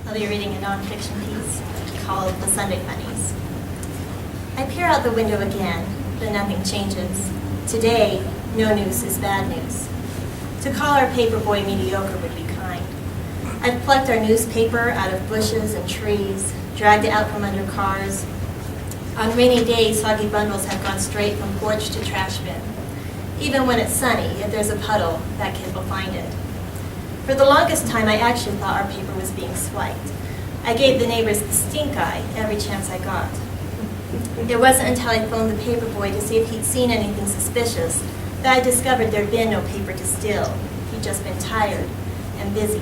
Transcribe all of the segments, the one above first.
I'll be reading a nonfiction piece called The Sunday Funnies. I peer out the window again, but nothing changes. Today, no news is bad news. To call our paperboy mediocre would be kind. I've plucked our newspaper out of bushes and trees, dragged it out from under cars. On rainy days, soggy bundles have gone straight from porch to trash bin. Even when it's sunny, if there's a puddle, that kid will find it. For the longest time, I actually thought our paper was being swiped. I gave the neighbors the stink eye every chance I got. It wasn't until I phoned the paperboy to see if he'd seen anything suspicious that I discovered there'd been no paper to steal. He'd just been tired and busy.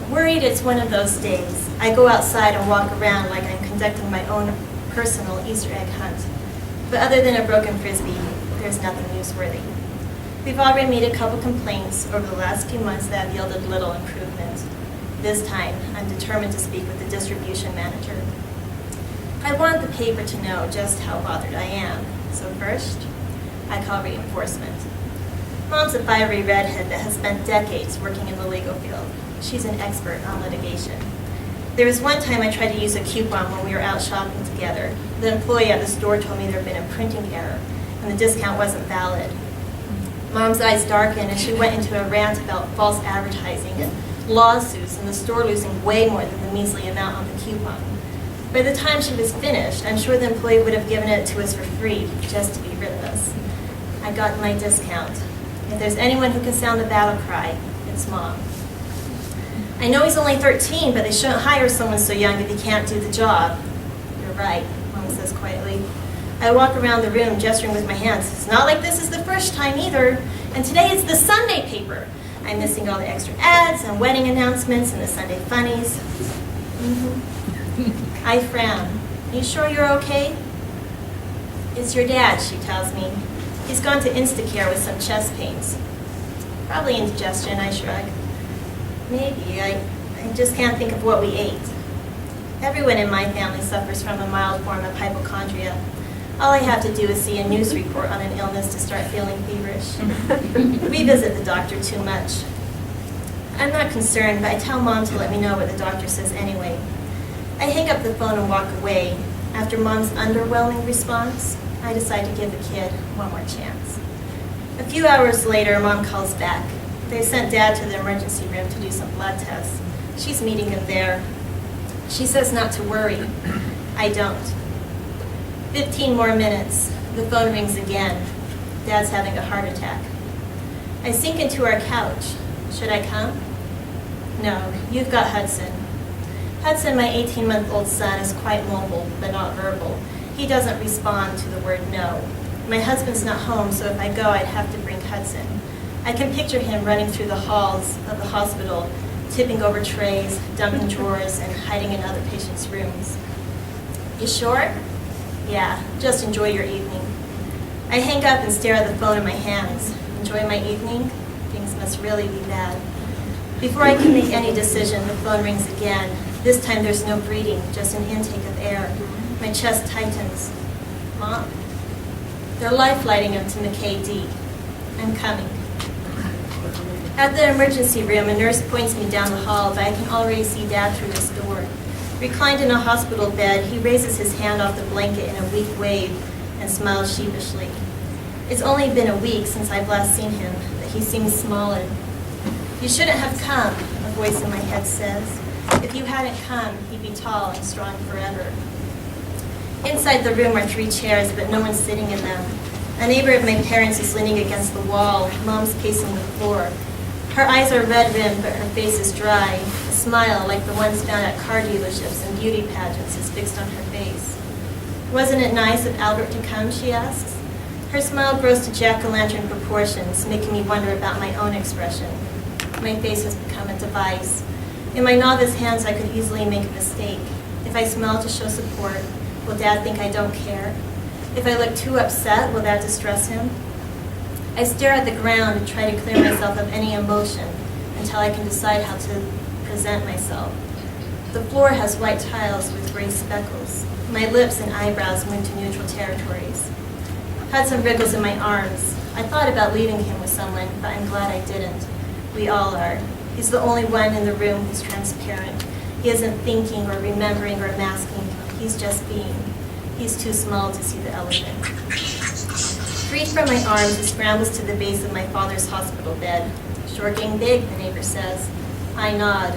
Worried it's one of those days, I go outside and walk around like I'm conducting my own personal Easter egg hunt. But other than a broken frisbee, there's nothing newsworthy. We've already made a couple complaints over the last few months that have yielded little improvement. This time, I'm determined to speak with the distribution manager. I want the paper to know just how bothered I am. So first, I call reinforcement. Mom's a fiery redhead that has spent decades working in the legal field. She's an expert on litigation. There was one time I tried to use a coupon when we were out shopping together. The employee at the store told me there had been a printing error and the discount wasn't valid. Mom's eyes darkened and she went into a rant about false advertising and lawsuits and the store losing way more than the measly amount on the coupon. By the time she was finished, I'm sure the employee would have given it to us for free just to be rid of us. I got my discount. If there's anyone who can sound the battle cry, it's Mom. I know he's only 13, but they shouldn't hire someone so young if he can't do the job. You're right, Mom says quietly. I walk around the room gesturing with my hands. It's not like this is the first time either. And today it's the Sunday paper. I'm missing all the extra ads and wedding announcements and the Sunday Funnies. I frown. You sure you're okay? It's your dad, she tells me. He's gone to Instacare with some chest pains. Probably indigestion, I shrug. Maybe. I just can't think of what we ate. Everyone in my family suffers from a mild form of hypochondria. All I have to do is see a news report on an illness to start feeling feverish. We visit the doctor too much. I'm not concerned, but I tell Mom to let me know what the doctor says anyway. I hang up the phone and walk away. After Mom's underwhelming response, I decide to give the kid one more chance. A few hours later, Mom calls back. They sent Dad to the emergency room to do some blood tests. She's meeting him there. She says not to worry. I don't. 15 more minutes. The phone rings again. Dad's having a heart attack. I sink into our couch. Should I come? No, you've got Hudson. Hudson, my 18-month-old son, is quite mobile, but not verbal. He doesn't respond to the word no. My husband's not home, so if I go, I'd have to bring Hudson. I can picture him running through the halls of the hospital, tipping over trays, dumping drawers, and hiding in other patients' rooms. You sure? Yeah, just enjoy your evening. I hang up and stare at the phone in my hands. Enjoy my evening? Things must really be bad. Before I can make any decision, the phone rings again. This time there's no greeting, just an intake of air. My chest tightens. Mom? They're life-flighting him to McKay D. I'm coming. At the emergency room, a nurse points me down the hall, but I can already see Dad through his door. Reclined in a hospital bed, he raises his hand off the blanket in a weak wave and smiles sheepishly. It's only been a week since I've last seen him, but he seems smaller. You shouldn't have come, a voice in my head says. If you hadn't come, he'd be tall and strong forever. Inside the room are 3 chairs, but no one's sitting in them. A neighbor of my parents is leaning against the wall. Mom's pacing the floor. Her eyes are red-rimmed, but her face is dry. A smile, like the ones found at car dealerships and beauty pageants, is fixed on her face. Wasn't it nice of Albert to come, she asks. Her smile grows to jack-o'-lantern proportions, making me wonder about my own expression. My face has become a device. In my novice hands, I could easily make a mistake. If I smile to show support, will Dad think I don't care? If I look too upset, will that distress him? I stare at the ground and try to clear myself of any emotion until I can decide how to present myself. The floor has white tiles with gray speckles. My lips and eyebrows move to neutral territories. Hudson wriggles in my arms. I thought about leaving him with someone, but I'm glad I didn't. We all are. He's the only one in the room who's transparent. He isn't thinking or remembering or masking. He's just being. He's too small to see the elephant. Freed from my arms, he scrambles to the base of my father's hospital bed. Sure getting big, the neighbor says. I nod.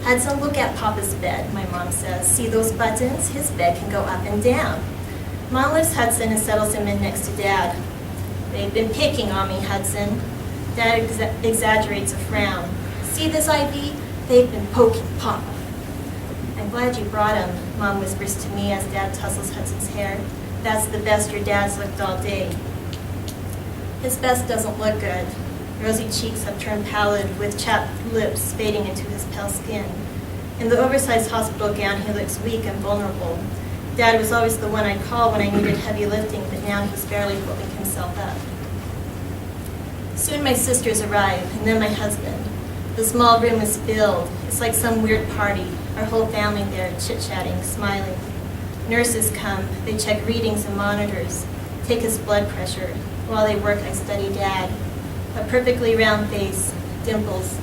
Hudson, look at Papa's bed, my mom says. See those buttons? His bed can go up and down. Mom lifts Hudson and settles him in next to Dad. They've been picking on me, Hudson. Dad exaggerates a frown. See this IV? They've been poking Papa. I'm glad you brought him, Mom whispers to me as Dad tussles Hudson's hair. That's the best your dad's looked all day. His best doesn't look good. Rosy cheeks have turned pallid with chapped lips fading into his pale skin. In the oversized hospital gown, he looks weak and vulnerable. Dad was always the one I'd call when I needed heavy lifting, but now he's barely holding himself up. Soon my sisters arrive, and then my husband. The small room is filled. It's like some weird party. Our whole family there, chit-chatting, smiling. Nurses come. They check readings and monitors, take his blood pressure. While they work, I study Dad. A perfectly round face, dimples,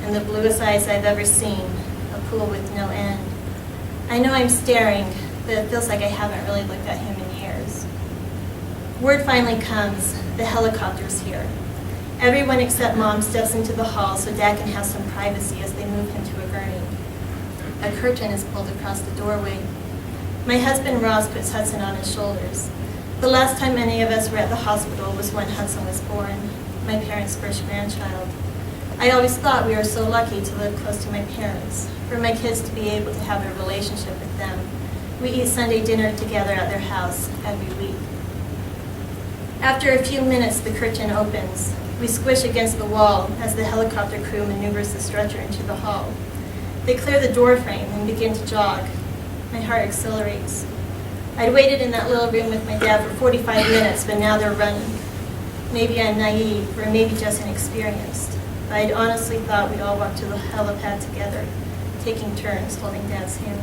and the bluest eyes I've ever seen, a pool with no end. I know I'm staring, but it feels like I haven't really looked at him in years. Word finally comes. The helicopter's here. Everyone except Mom steps into the hall so Dad can have some privacy as they move him to a gurney. A curtain is pulled across the doorway. My husband Ross puts Hudson on his shoulders. The last time any of us were at the hospital was when Hudson was born, my parents' first grandchild. I always thought we were so lucky to live close to my parents, for my kids to be able to have a relationship with them. We eat Sunday dinner together at their house every week. After a few minutes, the curtain opens. We squish against the wall as the helicopter crew maneuvers the stretcher into the hall. They clear the door frame and begin to jog. My heart accelerates. I'd waited in that little room with my dad for 45 minutes, but now they're running. Maybe I'm naive, or maybe just inexperienced. But I'd honestly thought we'd all walk to the helipad together, taking turns holding Dad's hand.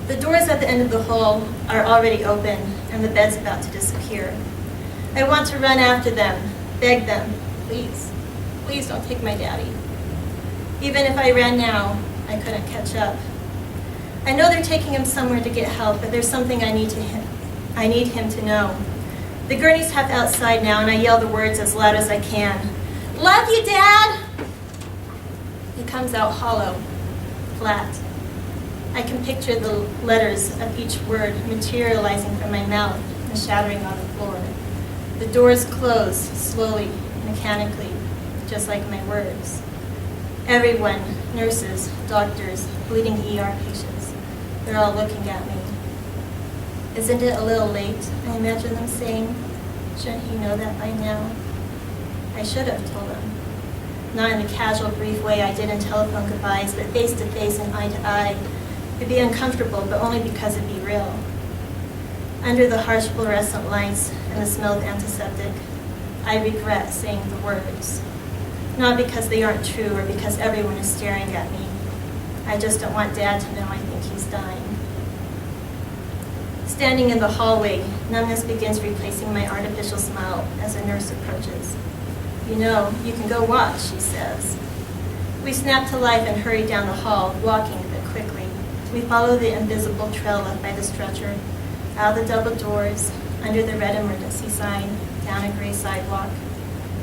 The doors at the end of the hall are already open, and the bed's about to disappear. I want to run after them, beg them, please, please don't take my daddy. Even if I ran now, I couldn't catch up. I know they're taking him somewhere to get help, but there's something I need him to know. The gurney's half outside now, and I yell the words as loud as I can. Love you, Dad! It comes out hollow, flat. I can picture the letters of each word materializing from my mouth and shattering on the floor. The doors close slowly, mechanically, just like my words. Everyone, nurses, doctors, bleeding ER patients, they're all looking at me. Isn't it a little late? I imagine them saying. Shouldn't he know that by now? I should have told him. Not in the casual, brief way I did in telephone goodbyes, but face to face and eye to eye. It'd be uncomfortable, but only because it'd be real. Under the harsh fluorescent lights and the smell of antiseptic, I regret saying the words. Not because they aren't true or because everyone is staring at me. I just don't want Dad to know I think he's dying. Standing in the hallway, numbness begins replacing my artificial smile as a nurse approaches. You know, you can go watch, she says. We snap to life and hurry down the hall, walking but quickly. We follow the invisible trail left by the stretcher, out the double doors, under the red emergency sign, down a gray sidewalk.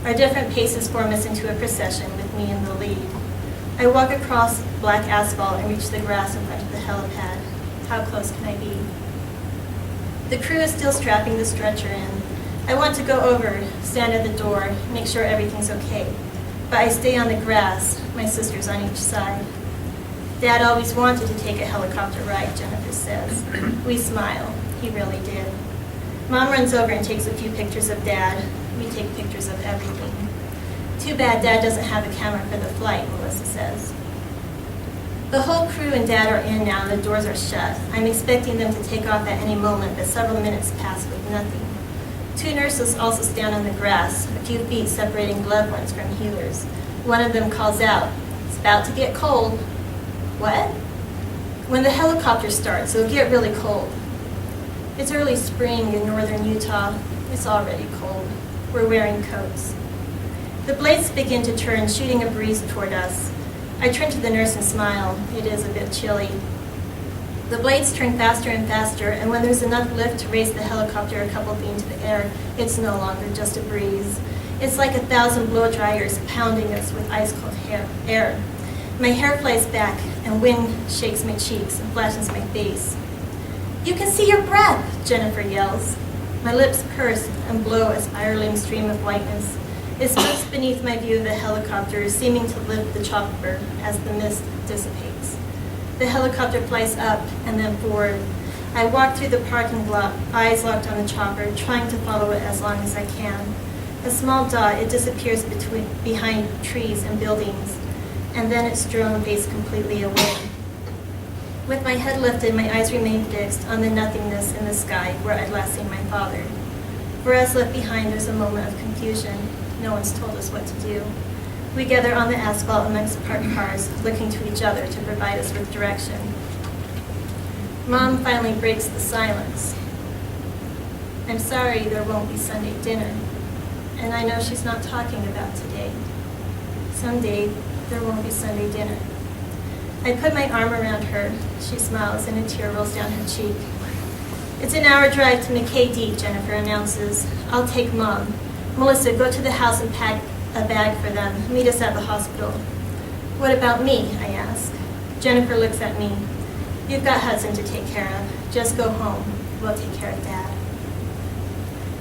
Our different paces form us into a procession with me in the lead. I walk across black asphalt and reach the grass in front of the helipad. How close can I be? The crew is still strapping the stretcher in. I want to go over, stand at the door, make sure everything's okay. But I stay on the grass, my sisters on each side. Dad always wanted to take a helicopter ride, Jennifer says. We smile. He really did. Mom runs over and takes a few pictures of Dad. We take pictures of everything. Too bad Dad doesn't have a camera for the flight, Melissa says. The whole crew and Dad are in now and the doors are shut. I'm expecting them to take off at any moment, but several minutes pass with nothing. Two nurses also stand on the grass, a few feet separating loved ones from healers. One of them calls out, "It's about to get cold." What? When the helicopter starts, it'll get really cold. It's early spring in northern Utah. It's already cold. We're wearing coats. The blades begin to turn, shooting a breeze toward us. I turn to the nurse and smile. It is a bit chilly. The blades turn faster and faster, and when there's enough lift to raise the helicopter a couple feet into the air, it's no longer just a breeze. It's like 1,000 blow dryers pounding us with ice-cold air. My hair flies back, and wind shakes my cheeks and flattens my face. "You can see your breath," Jennifer yells. My lips purse and blow a spiraling stream of whiteness. It splits beneath my view of the helicopter, seeming to lift the chopper as the mist dissipates. The helicopter flies up and then forward. I walk through the parking lot, eyes locked on the chopper, trying to follow it as long as I can. A small dot, it disappears behind trees and buildings, and then its drone fades completely away. With my head lifted, my eyes remain fixed on the nothingness in the sky where I'd last seen my father. For us left behind, there's a moment of confusion. No one's told us what to do. We gather on the asphalt amongst parked cars, looking to each other to provide us with direction. Mom finally breaks the silence. "I'm sorry there won't be Sunday dinner." And I know she's not talking about today. Someday, there won't be Sunday dinner. I put my arm around her. She smiles and a tear rolls down her cheek. "It's an hour drive to McKay-D," Jennifer announces. "I'll take Mom. Melissa, go to the house and pack a bag for them. Meet us at the hospital." "What about me?" I ask. Jennifer looks at me. "You've got Hudson to take care of. Just go home. We'll take care of Dad."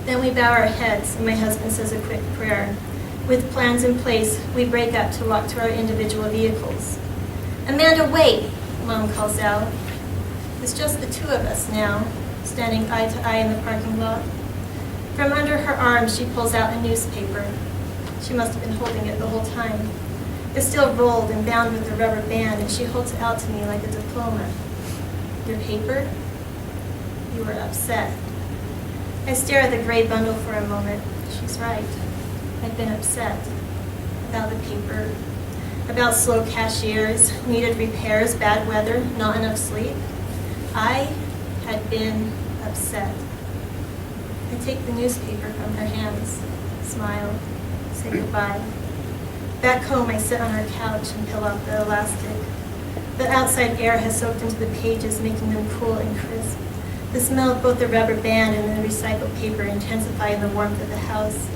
Then we bow our heads, and my husband says a quick prayer. With plans in place, we break up to walk to our individual vehicles. "Amanda, wait!" Mom calls out. It's just the two of us now, standing eye to eye in the parking lot. From under her arm, she pulls out a newspaper. She must have been holding it the whole time. It's still rolled and bound with a rubber band, and she holds it out to me like a diploma. "Your paper? You were upset." I stare at the gray bundle for a moment. She's right. I'd been upset about the paper, about slow cashiers, needed repairs, bad weather, not enough sleep. I had been upset. I take the newspaper from her hands, smile, say goodbye. Back home, I sit on our couch and peel off the elastic. The outside air has soaked into the pages, making them cool and crisp. The smell of both the rubber band and the recycled paper intensify in the warmth of the house.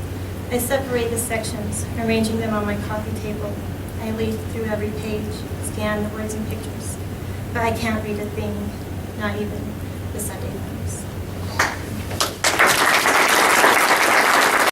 I separate the sections, arranging them on my coffee table. I leaf through every page, scan the words and pictures, but I can't read a thing, not even